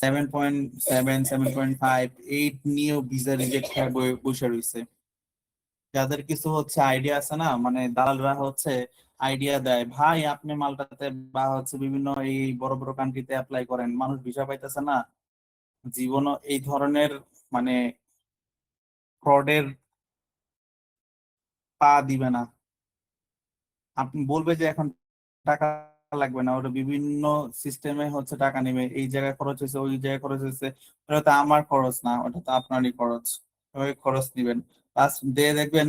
7.7, 7.5, 8 নিয়েও visa reject হয়ে বসে রয়েছে। যাদের কিছু হচ্ছে আইডিয়া আছে না, মানে দালালরা হচ্ছে আইডিয়া দেয়, ভাই আপনি মালটাতে বা হচ্ছে বিভিন্ন এই বড় বড় কান্ট্রিতে অ্যাপ্লাই করেন, মানুষ ভিসা পাইতেছে না। জীবনও এই ধরনের মানে ফ্রডের পা দিবে না। আপনি বলবে যে এখন টাকা লাগবে না, ওটা বিভিন্ন সিস্টেমে হচ্ছে টাকা নেবে, এই জায়গায় খরচ হয়েছে, ওই জায়গায় খরচ হয়েছে, ওটা তো আমার খরচ না, ওটা তো আপনারই খরচ, ওই খরচ নিবেন। প্লাস দিয়ে দেখবেন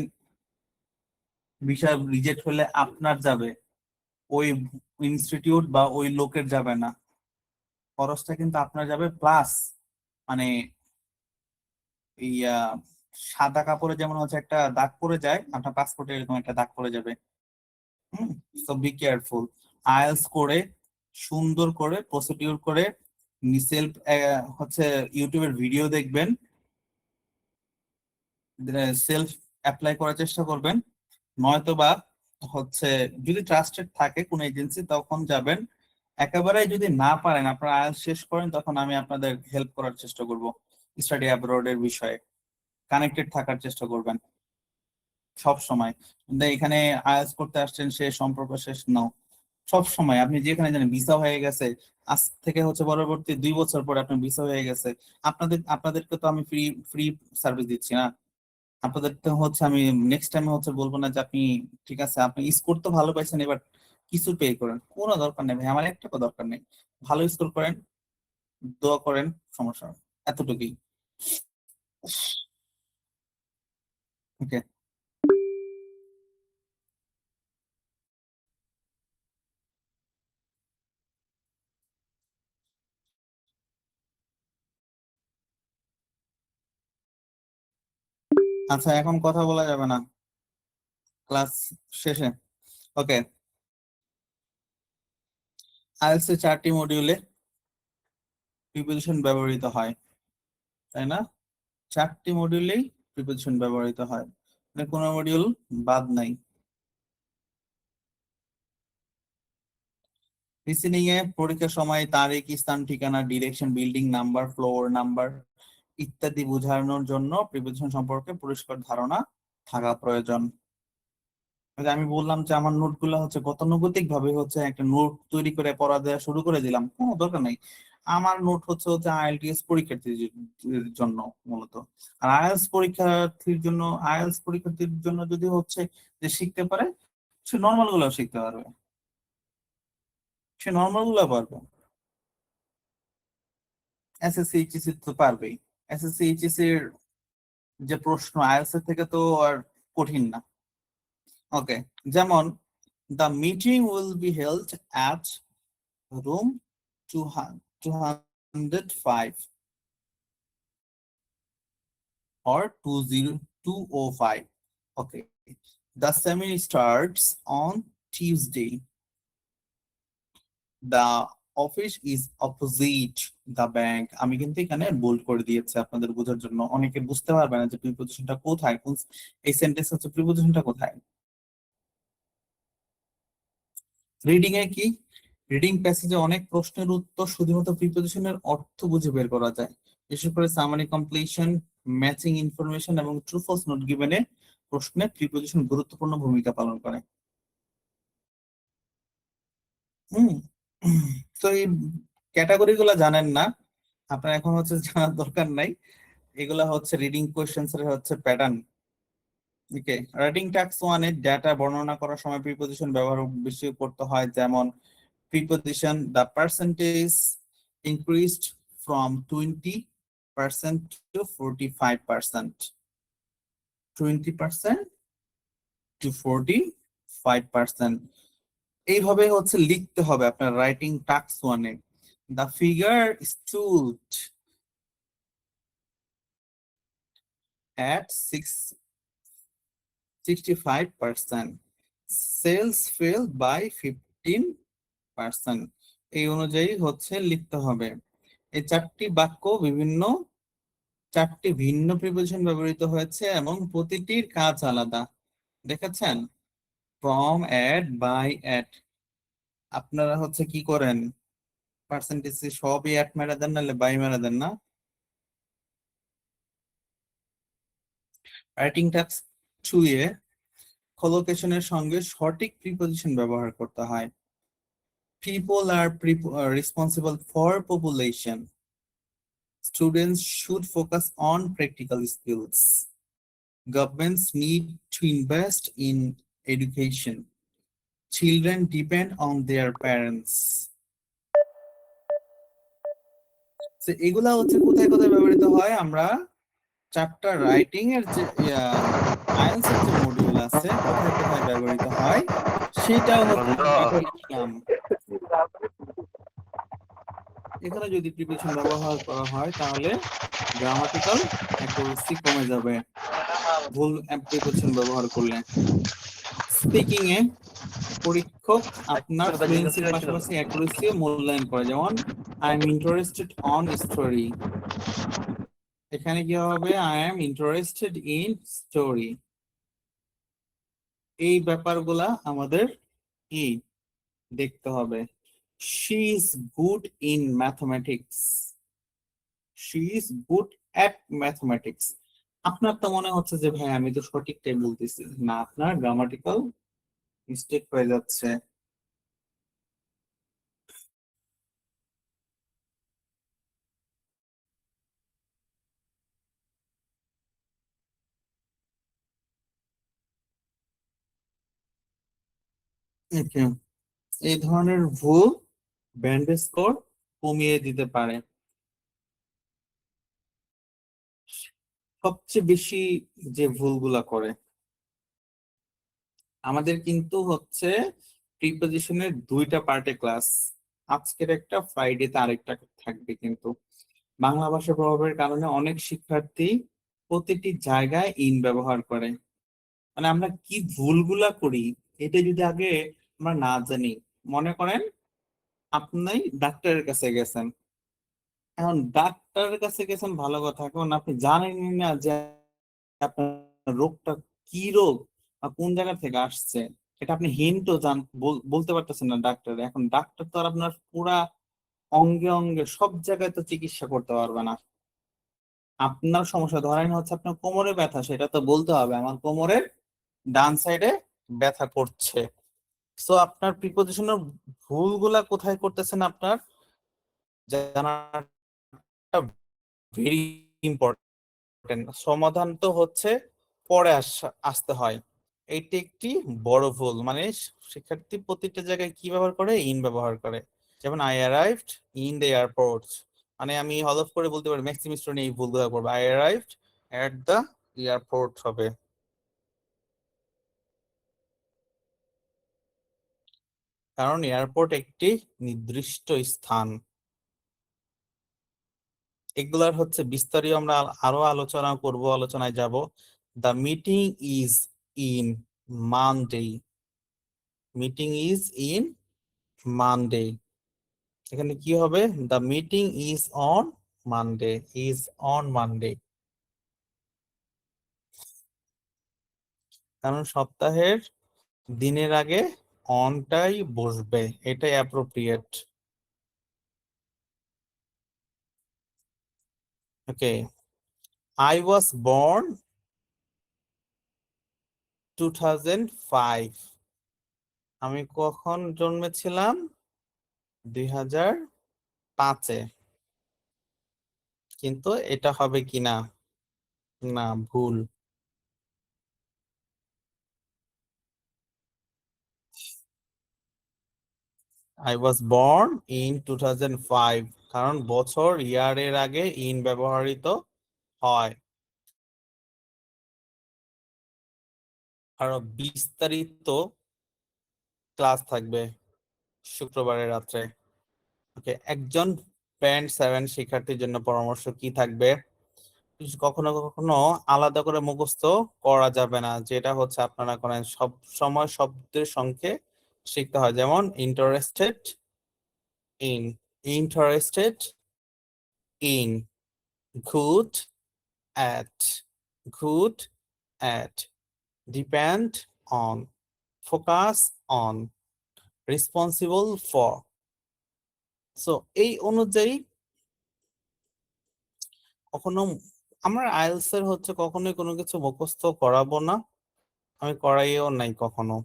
ভিসা রিজেক্ট হলে আপনার যাবে, ওই ইনস্টিটিউট বা ওই লোকের যাবে না, খরচটা কিন্তু আপনার যাবে। প্লাস মানে এই সাদা কাপড়ে যেমন হচ্ছে একটা দাগ পড়ে যায়, আপনার পাসপোর্টে এরকম একটা দাগ পড়ে যাবে। So be careful. আইএলটিএস করে সুন্দর করে প্রসিডিউর করে সেলফ হচ্ছে ইউটিউবের ভিডিও দেখবেন, সেলফ অ্যাপ্লাই করার চেষ্টা করবেন। নয়তো বা হচ্ছে যদি ট্রাস্টেড থাকে কোন এজেন্সি তখন যাবেন। একেবারে যদি না পারেন, আপনারা আইএলটিএস শেষ করেন, তখন আমি আপনাদের হেল্প করার চেষ্টা করব স্টাডি অ্যাব্রোড এর বিষয়ে। কানেক্টেড থাকার চেষ্টা করবেন সব সময়। এখানে আইএলটিএস করতে আসছেন, সে সম্পর্ক শেষ নাও। সব সময় আপনি যেখানে জানেন ভিসা হয়ে গেছে, আজ থেকে হচ্ছে পরবর্তী 2 বছর পরে আপনার ভিসা হয়ে গেছে, আপনাদেরকে তো আমি ফ্রি ফ্রি সার্ভিস দিচ্ছি না। আপনাদের তো হচ্ছে আমি নেক্সট টাইমে হচ্ছে বলবো না যে আপনি ঠিক আছে আপনি স্কোর তো ভালো পাইছেন, এবার কিছু পে করেন, কোনো দরকার নেই ভাই, আমার একটা দরকার নেই, ভালো স্কোর করেন, দোয়া করেন, সমস্যা নেই। এতটুকুই। ওকে। আচ্ছা, এখন কথা বলা যাবে না, ক্লাস শেষে। ওকে। আইএলটিএস এর 4টি মডিউলে প্রিপোজিশন ব্যবহৃত হয়, তাই না? 4টি মডিউলেই প্রিপোজিশন ব্যবহৃত হয়, মানে কোনো মডিউল বাদ নাই। লিসেনিং এ পরীক্ষার সময় তারিখ, স্থান, ঠিকানা, direction, building number, floor number ইত্যাদি বোঝানোর জন্য প্রিপোজিশন সম্পর্কে পরিষ্কার ধারণা থাকা প্রয়োজন। ওই যে আমি বললাম যে আমার নোট গুলো হচ্ছে গতানুগতিক ভাবে হচ্ছে একটা নোট তৈরি করে পড়া দেওয়া শুরু করে দিলাম, কোনো দরকার নাই। আমার নোট হচ্ছে হচ্ছে আইএলটিএস পরীক্ষার্থীর জন্য মূলত। আর আইএলটিএস পরীক্ষার্থীর জন্য যদি হচ্ছে যে শিখতে পারে, সে নর্মাল গুলো শিখতে পারবে, সে নর্মাল গুলো পারবে। এসএসসি এইচএসসি তো পারবেই। এসএসসি এইচএসসি এর যে প্রশ্ন আইএলটিএস এর থেকে তো আর কঠিন না। ওকে। যেমন the meeting will be held at room 205 or 20205. Okay. The seminar starts on Tuesday. The office is opposite the bank. আমি কিন্তু এখানে বোল্ড করে দিয়েছি আপনাদের বোঝার জন্য, অনেকে বুঝতে পারবে না যে প্রিপোজিশনটা কোথায়, কোন এই সেন্টেন্স হচ্ছে প্রিপোজিশনটা কোথায়। রিডিং এ কি, রিডিং প্যাসেজে অনেক প্রশ্নের উত্তর শুধুমাত্র প্রিপোজিশনের অর্থ বুঝে বের করা যায়। বিশেষ করে সামারি কমপ্লিশন, ম্যাচিং ইনফরমেশন এবং ট্রু ফলস নোট গিভেনে প্রশ্নে প্রিপোজিশন গুরুত্বপূর্ণ ভূমিকা পালন করে। হুম। তো এই ক্যাটাগরি গুলা জানেন না, আপনার এখন হচ্ছে জানার দরকার নাই। এগুলা হচ্ছে রিডিং কোয়েশ্চেন্স এর হচ্ছে প্যাটার্ন। ওকে। রাইটিং টাস্ক ওয়ানে ডেটা বর্ণনা করার সময় প্রিপোজিশন ব্যবহার বেশি করতে হয়, যেমন preposition the percentage increased from 20% to 45%, 20% to 45%। এইভাবে হচ্ছে লিখতে হবে আপনার রাইটিং টাস্ক ওয়ানে। the figure stood at 65%, sales fell by 15%। এই অনুযায়ী হচ্ছে লিখতে হবে। এই 4টি ভিন্ন প্রিপোজিশন ব্যবহৃত হয়েছে এবং প্রতিটির কাজ আলাদা। দেখেছেন? ফ্রম, এট, বাই, এট। আপনারা হচ্ছে কি করেন, পার্সেন্টেজ সবই অ্যাট মেরা দেন নাহলে বাই মেরা দেন না। রাইটিং টাস্ক 2 এ কলোকেশনের সঙ্গে সঠিক প্রিপজিশন ব্যবহার করতে হয়। People are responsible for population. Students should focus on practical skills. Governments need to invest in education. Children depend on their parents. এগুলা হচ্ছে কোথায় কোথায় ব্যবহৃত হয়? আমরা চ্যাপ্টার রাইটিং এর যে আইএলটিএস এর যে মডিউল আছে কোথায় কোথায় ব্যবহৃত হয় সেটাও হচ্ছে আমরা লিখলাম। এখানে যদি প্রিপোজিশন ব্যবহার করা হয় তাহলে গ্রামাটিক্যাল অ্যাকুরেসি কমে যাবে ভুল প্রিপোজিশন ব্যবহার করলে। স্পিকিং এ পরীক্ষক আপনার ফ্লুয়েন্সির পাশাপাশি অ্যাকুরেসিও মূল্যায়ন করে, যেমন I am interested on story, এখানে কি হবে I am interested in story. এই ব্যাপারগুলা আমাদের কি দেখতে হবে। She is good in mathematics, she is good at mathematics. আপনার তো মনে হচ্ছে যে ভাই আমি তো সঠিকটাই বলতেছি, না আপনার গ্রামাটিক্যাল মিস্টেক হয়ে যাচ্ছে। Okay, এই ধরনের ভুল ব্যান্ড স্কোর কমিয়ে দিতে পারে। সবচেয়ে বেশি যে ভুলগুলা করে আমাদের কিন্তু হচ্ছে প্রিপজিশনের দুইটা পার্টে ক্লাস, আজকের একটা ফ্রাইডেতে আরেকটা থাকবে। কিন্তু বাংলা ভাষা প্রভাবের কারণে অনেক শিক্ষার্থী প্রতিটি জায়গায় ইন ব্যবহার করে। মানে আমরা কি ভুলগুলা করি এটা যদি আগে আমরা না জানি, মনে করেন আপনি ডাক্তারের কাছে গেছেন, এখন ডাক্তারের কাছে গেছেন ভালো কথা, এখন আপনি জানেনই না যে আপনার রোগটা কি রোগ বা কোন জায়গা থেকে আসছে, এটা আপনি হিন্টও বলতে পারতেছেন না ডাক্তার। এখন ডাক্তার তো আর আপনার পুরা অঙ্গে অঙ্গে সব জায়গায় তো চিকিৎসা করতে পারবে না। আপনার সমস্যা ধরেন হচ্ছে আপনার কোমরে ব্যথা, সেটা তো বলতে হবে আমার কোমরের ডান সাইডে ব্যথা করছে। সো আপনার প্রিপজিশনের ভুলগুলা কোথায় করতেছেন আপনার জানাটা ভেরি ইম্পর্টেন্ট। সমাধান তো হচ্ছে পরে আসতে হয়, এইটি একটি বড় ভুল। মানে শিক্ষার্থী প্রতিটা জায়গায় কি ব্যবহার করে, ইন ব্যবহার করে। যেমন I arrived in the airport, মানে আমি হলফ করে বলতে পারি ম্যাক্সিমাম স্টুডেন্ট এই ভুলগুলো করবে, I arrived at the airport হবে। কারণ এয়ারপোর্ট একটি নির্দিষ্ট স্থান। এগুলার হচ্ছে বিস্তারিত আমরা আরো আলোচনা করব, আলোচনায় যাব। The meeting is in Monday, meeting is in Monday, এখানে কি হবে the meeting is on Monday, is on Monday. কারণ সপ্তাহের দিনের আগে অনটাই বসবে, এটাই appropriate. Okay, I was born 2005, আমি কখন জন্মেছিলাম 2005-এ। কিন্তু এটা হবে কিনা, না ভুল। আই ওয়াজ বর্ন ইন 2005, কারণ বছর ইয়ারের আগে ইন ব্যবহৃত হয়। আরো বিস্তারিত ক্লাস থাকবে শুক্রবারের রাত্রে। ওকে, একজন ব্যান্ড 7 শিক্ষার্থীর জন্য পরামর্শ কি থাকবে? কখনো কখনো আলাদা করে মুখস্থ করা যাবে না, যেটা হচ্ছে আপনারা করেন সব সময় শব্দের সংখ্যে শিখতে হয়। যেমন interested in, interested in, good at, good at, depend on, focus on, responsible for, so এই অনুযায়ী কখনো আমরা আইএলটিএস এর হচ্ছে কখনোই কোনো কিছু মুখস্থ করাবো না, আমি করাইও নাই কখনো।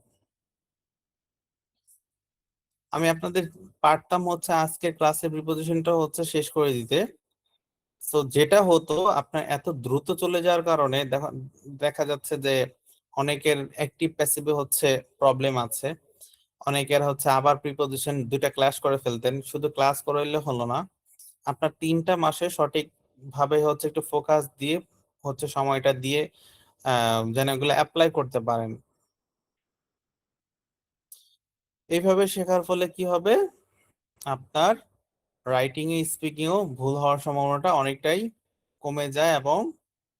আমি আপনাদের পারতাম হচ্ছে আজকের ক্লাসের প্রিপোজিশনটা হচ্ছে শেষ করে দিতে। তো যেটা হতো আপনার এত দ্রুত চলে যাওয়ার কারণে দেখা দেখা যাচ্ছে যে অনেকের অ্যাক্টিভ প্যাসিভে হচ্ছে প্রবলেম আছে, অনেকের হচ্ছে আবার প্রিপোজিশন দুইটা ক্লাস করে ফেলতেন। শুধু ক্লাস করাইলে হলো না, আপনার 3টা মাসে সঠিক ভাবে হচ্ছে একটু ফোকাস দিয়ে হচ্ছে সময়টা দিয়ে যেন এগুলো অ্যাপ্লাই করতে পারেন। এইভাবে শেখার ফলে কি হবে, আপনার রাইটিং এ স্পিকিং ও ভুল হওয়ার সম্ভাবনাটা অনেকটাই কমে যায় এবং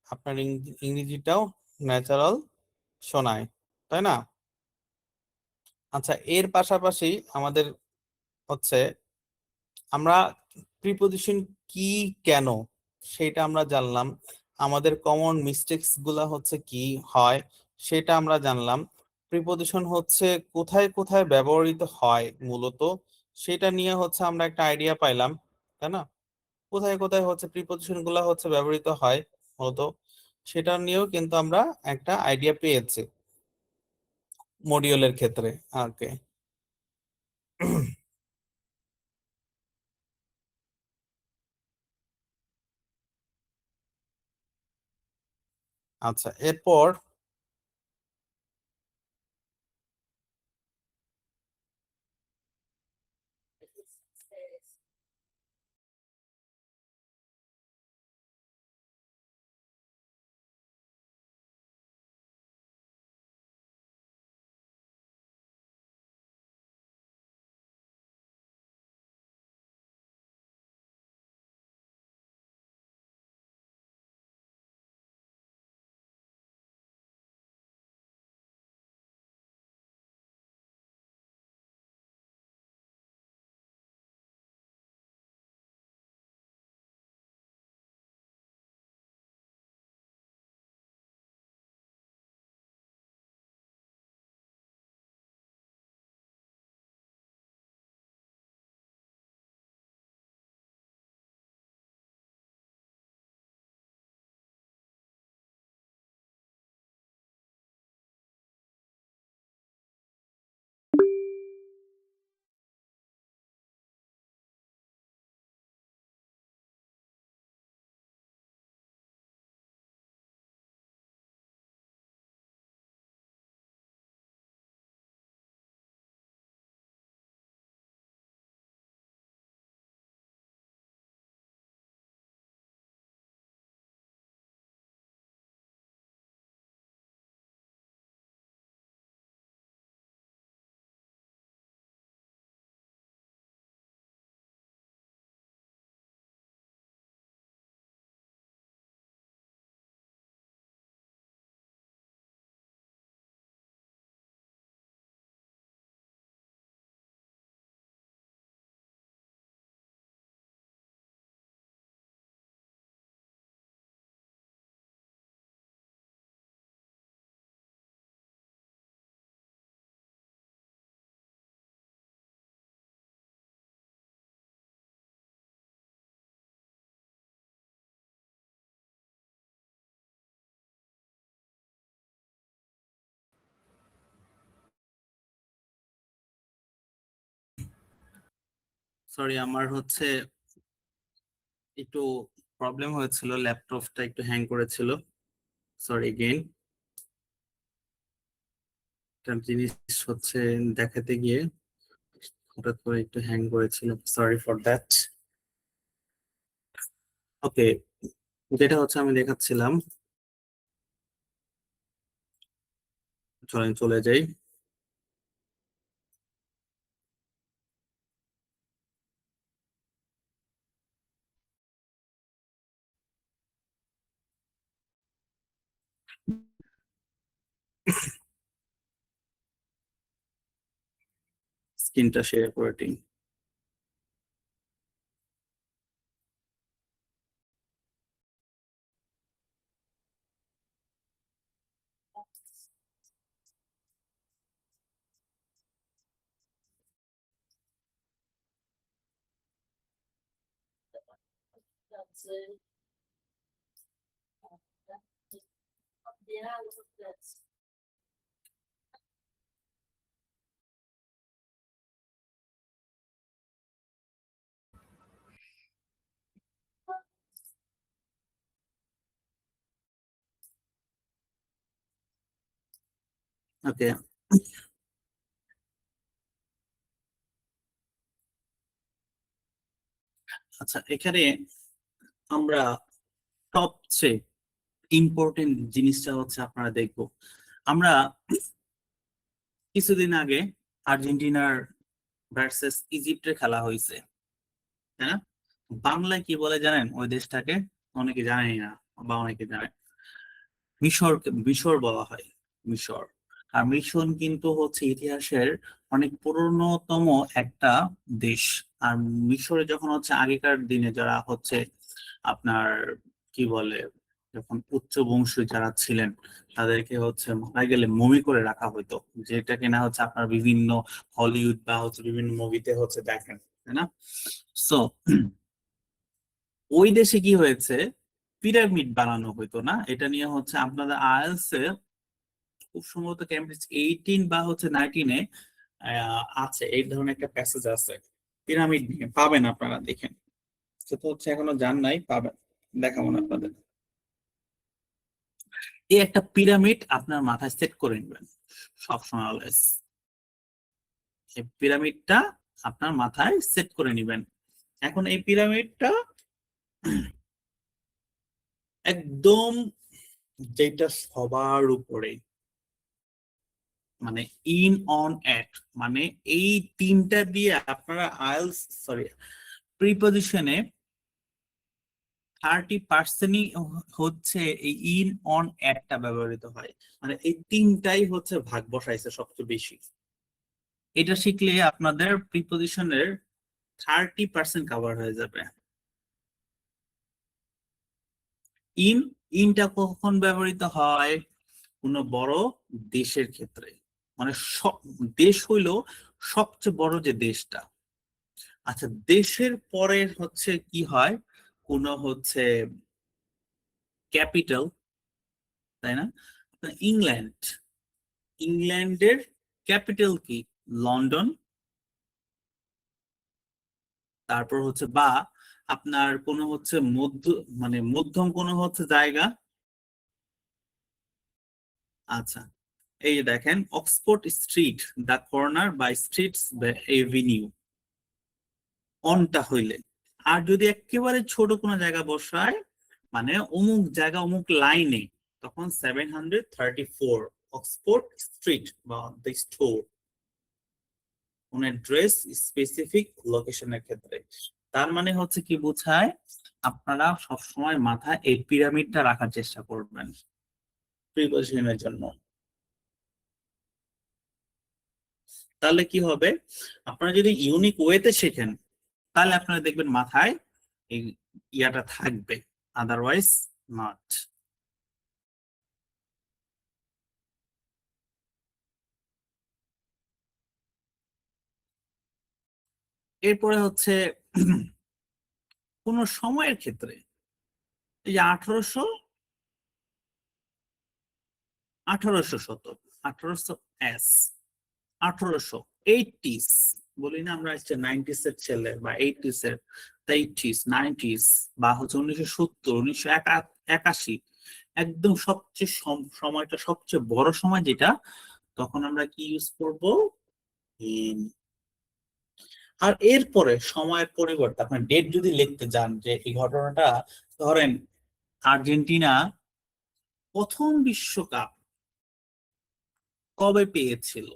আপনার ইংরেজিটাও ন্যাচারাল শোনায়, তাই না? আচ্ছা, এর পাশাপাশি আমাদের হচ্ছে আমরা প্রিপোজিশন কি, কেন, সেটা আমরা জানলাম। আমাদের কমন মিস্টেকস গুলা হচ্ছে কি হয় সেটা আমরা জানলাম। প্রিপোজিশন হচ্ছে কোথায় কোথায় ব্যবহৃত হয় মূলত, সেটা নিয়ে হচ্ছে আমরা একটা আইডিয়া পাইলাম, তাই না? কোথায় কোথায় হচ্ছে প্রিপোজিশন গুলা হচ্ছে ব্যবহৃত হয় মূলত, সেটা নিয়েও কিন্তু আমরা একটা আইডিয়া পেয়েছি মডিউলের ক্ষেত্রে। ওকে। আচ্ছা, এরপর সরি, আমার হচ্ছে একটু প্রবলেম হয়েছিল, ল্যাপটপটা একটু হ্যাং করেছিল। Sorry again. একটা জিনিস হচ্ছে দেখাতে গিয়ে হঠাৎ করে একটু হ্যাং করেছিল, সরি ফর দ্যাট। ওকে, যেটা হচ্ছে আমি দেখাচ্ছিলাম, চলেন চলে যাই। স্ক্রিনটা শেয়ার করে দিই। ওকে, আচ্ছা এখানে আমরা সবচেয়ে ইম্পর্টেন্ট জিনিসটা হচ্ছে আপনারা দেখবো, আমরা কিছুদিন আগে আর্জেন্টিনার ভার্সেস ইজিপ্টের খেলা হয়েছে, তাই না? বাংলায় কি বলে জানেন ওই দেশটাকে? অনেকে জানেই না, বা অনেকে জানে। মিশর, মিশর বলা হয়, মিশর। আর মিশর কিন্তু হচ্ছে ইতিহাসের অনেক পুরনোতম একটা দেশ। আর মিশরে যখন হচ্ছে আগেকার দিনে যারা হচ্ছে আপনার কি বলে, যখন উচ্চ বংশী যারা ছিলেন তাদেরকে হচ্ছে মারা গেলে মমি করে রাখা হতো, যেটা কিনা হচ্ছে আপনার বিভিন্ন হলিউড বা হচ্ছে বিভিন্ন মুভিতে হচ্ছে দেখেন, তাই না? সো ওই দেশে কি হয়েছে, পিরামিড বানানো হইতো না, এটা নিয়ে হচ্ছে আপনাদের আইএলটিএস এ খুব সম্ভবত ক্যামব্রিজ 18 বা হচ্ছে 19-এ আছে, এই ধরনের একটা প্যাসেজ আছে পিরামিড নিয়ে, পাবেন আপনারা, দেখেন। সেটা হচ্ছে এখনো জান নাই, পাবেন, দেখাবো না আপনাদের। এই একটা পিরামিড আপনার মাথায় সেট করে নেবেন সবসময়, অলওয়েজ এই পিরামিডটা আপনার মাথায় সেট করে নেবেন। এখন এই পিরামিডটা একদম যেটা সবার উপরে, মানে ইন অন এট, মানে এই তিনটা দিয়ে আপনারা আইএলটিএস, সরি, প্রিপজিশনে 30% হচ্ছে এই ইন অন এটটা ব্যবহৃত হয়, মানে এই তিনটাই হচ্ছে ভাগ বসাইছে সবচেয়ে বেশি। এটা শিখলে আপনাদের প্রিপজিশনের 30% কাভার হয়ে যাবে। ইন, ইনটা কখন ব্যবহৃত হয়? কোনো বড় দেশের ক্ষেত্রে, মানে দেশ হইলো সবচেয়ে বড় যে দেশটা। আচ্ছা, দেশের পরে হচ্ছে কি হয়, কোন হচ্ছে ক্যাপিটাল, তাই না? ইংল্যান্ড, ইংল্যান্ডের ক্যাপিটাল কি? লন্ডন। তারপর হচ্ছে বা আপনার কোনো হচ্ছে মধ্য, মানে মধ্যম কোনো হচ্ছে জায়গা। আচ্ছা, এই যে দেখেন Oxford Street, the corner by streets avenue, অনটা হইলে। আর যদি একেবারে ছোট কোনো জায়গা বসায়, মানে অমুক জায়গা অমুক লাইনে, তখন 734 অক্সফোর্ড স্ট্রিট বা দ্য স্টোর, কোন অ্যাড্রেস স্পেসিফিক লোকেশনের ক্ষেত্রে। তার মানে হচ্ছে কি বোঝায়, আপনারা সবসময় মাথায় এই পিরামিডটা রাখার চেষ্টা করবেন প্রিপজিশনের জন্য। তাহলে কি হবে, আপনারা যদি ইউনিক ওয়েতে শেখেন তাহলে আপনারা দেখবেন মাথায় এই ইয়াটা থাকবে, আদারওয়াইজ নট। এরপরে হচ্ছে কোন সময়ের ক্ষেত্রে, এই যে 1800 শতক, 1800 1880s, বলি না আমরা হচ্ছে 90s এর ছেলে, বা 80s এর, 80s 90s, বা হচ্ছে 1970 1981, একদম সবচেয়ে সময়টা সবচেয়ে বড় সময় যেটা, তখন আমরা কি ইউজ করব? ইন। আর এরপরে সময়ের পরিবর্তে আপনার ডেট যদি লিখতে যান, যে এই ঘটনাটা ধরেন আর্জেন্টিনা প্রথম বিশ্বকাপ কবে পেয়েছিল,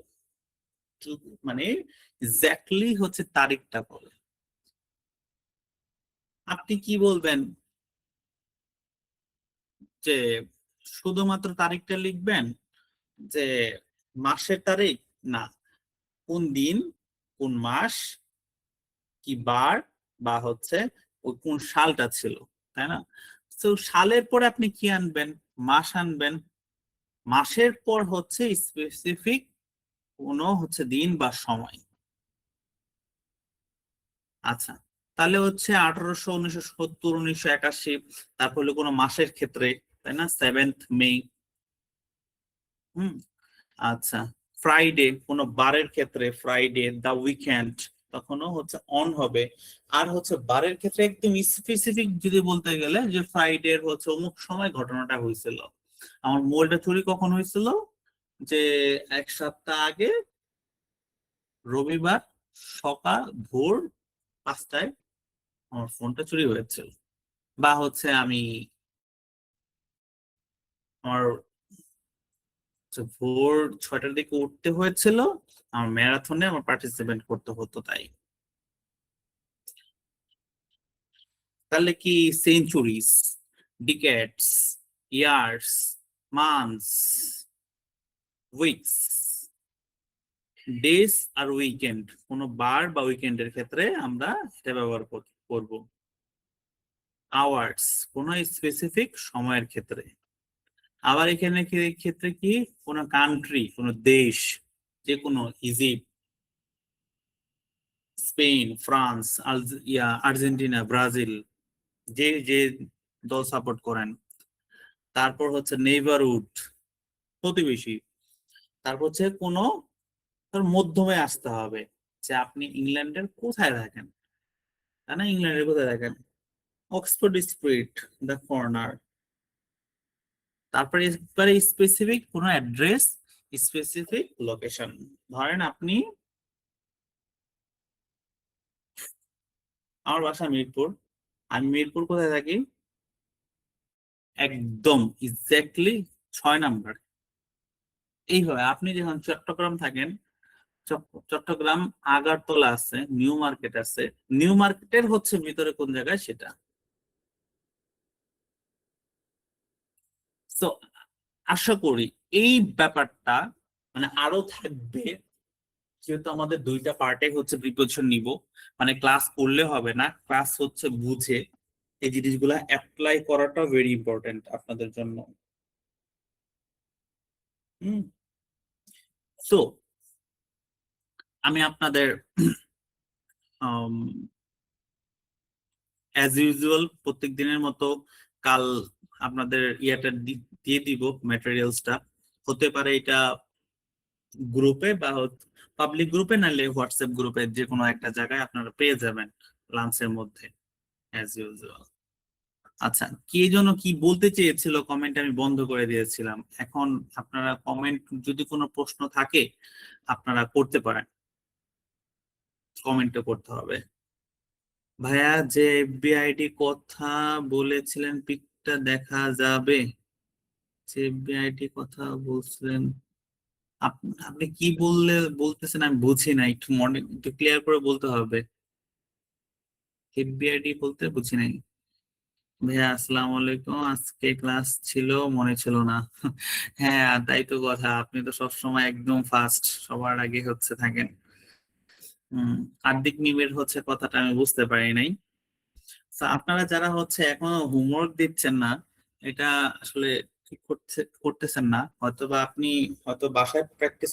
মানে এক্স্যাক্টলি হচ্ছে তারিখটা বলে, আপনি কি বলবেন? যে শুধুমাত্র তারিখটা লিখবেন, যে মাসের তারিখ না, কোন দিন, কোন মাস, কি বার, বা হচ্ছে ওই কোন সালটা ছিল, তাই না? তো সালের পরে আপনি কি আনবেন? মাস আনবেন। মাসের পর হচ্ছে স্পেসিফিক কোনো হচ্ছে দিন বা সময়। আচ্ছা, তাহলে হচ্ছে 1800, 1970, 1981, তারপর হলো কোনো মাসের ক্ষেত্রে, তাই না, 7th মে। হুম। আচ্ছা, ফ্রাইডে কোনো বারের ক্ষেত্রে, ফ্রাইডে, দা উইকেন্ড, তখনও হচ্ছে অন হবে। আর হচ্ছে বারের ক্ষেত্রে একদম স্পেসিফিক যদি বলতে গেলে যে ফ্রাইডে হচ্ছে অমুক সময় ঘটনাটা হয়েছিল। আমার মোবাইলটা চুরি কখন হয়েছিল? যে 1 সপ্তাহ আগে রবিবার সকাল ভোর 5টায় আমার ফোনটা চুরি হয়েছিল। বা হচ্ছে আমি আমার ভোর 6টার দিকে উঠতে হয়েছিল, আমার ম্যারাথনে আমার পার্টিসিপেট করতে হতো তাই। তাহলে কি centuries, decades, years, months, weeks, days আর উইকেন্ড, কোনো বার বা উইকেন্ডের ক্ষেত্রে আমরা এটা ব্যবহার করব। আওয়ার্স, কোনো স্পেসিফিক সময়ের ক্ষেত্রে। আবার এখানে ক্ষেত্রে কি, কোনো কান্ট্রি, কোনো দেশ, যে কোনো Egypt, Spain, France, Argentina, Brazil, যে যে দল সাপোর্ট করেন। তারপর হচ্ছে নেইবারহুড, প্রতিবেশী। তারপর হচ্ছে কোনো তার মধ্যমে আসতে হবে, যে আপনি ইংল্যান্ডের কোথায় থাকেন, তাই না, ইংল্যান্ডের কোথায় থাকেন, অক্সফোর্ড স্ট্রিট, দ্য কর্নার। তারপরে একবারে স্পেসিফিক কোনো অ্যাড্রেস, স্পেসিফিক লোকেশন। ধরেন আপনি, আমার বাসা মিরপুর, আমি মিরপুর কোথায় থাকি, একদম এক্স্যাক্টলি 6 নাম্বার। এইভাবে আপনি যখন চট্টগ্রাম থাকেন, চট্টগ্রাম আগারতলা আছে, নিউ মার্কেট আছে, নিউ মার্কেটের হচ্ছে ভিতরে কোন জায়গায় সেটা। তো আশা করি এই ব্যাপারটা মানে আরো থাকবে, যেহেতু আমাদের 2টা পার্টে হচ্ছে প্রিপারেশন নিব। মানে ক্লাস করলে হবে না, ক্লাস হচ্ছে বুঝে এই জিনিসগুলা অ্যাপ্লাই করাটা ভেরি ইম্পর্টেন্ট আপনাদের জন্য। হুম। সো আমি আপনাদের অ্যাজ ইউজুয়াল প্রত্যেক দিনের মতো কাল আপনাদের দিয়ে দিব, ম্যাটেরিয়ালসটা। হতে পারে এটা গ্রুপে বা পাবলিক গ্রুপে, নাহলে হোয়াটসঅ্যাপ গ্রুপে, যে কোনো একটা জায়গায় আপনারা পেয়ে যাবেন লাঞ্চের মধ্যে, অ্যাজ ইউজুয়াল। আচ্ছা, কে যেন কি বলতে চেয়েছিল কমেন্ট, আমি বন্ধ করে দিয়েছিলাম। এখন আপনারা কমেন্ট, যদি কোনো প্রশ্ন থাকে আপনারা করতে পারেন, কমেন্টে করতে হবে। ভাইয়া, যে এফবিআইডি কথা বলেছিলেন পিকটা দেখা যাবে? যে এফবিআইডি কথা বলছিলেন, আপনি কি বলতেছেন আমি বুঝি না, একটু মনে একটু ক্লিয়ার করে বলতে হবে। এফবিআইডি বলতে বুঝি নাই। ভাইয়া আসসালামু আলাইকুম, আজকে ক্লাস ছিল, মনে ছিল না। হ্যাঁ, তাই তো কথা, আপনি তো সবসময় একদম ফার্স্ট, সবার আগে হচ্ছে থাকেন। হার্দিক মিমের হচ্ছে কথাটা আমি বুঝতে পারি নাই। তো আপনারা যারা হচ্ছে এখনো হোমওয়ার্ক দিচ্ছেন না, এটা আসলে ঠিক করতেছেন না, হয়তোবা আপনি হয়তো বাসায় প্র্যাকটিস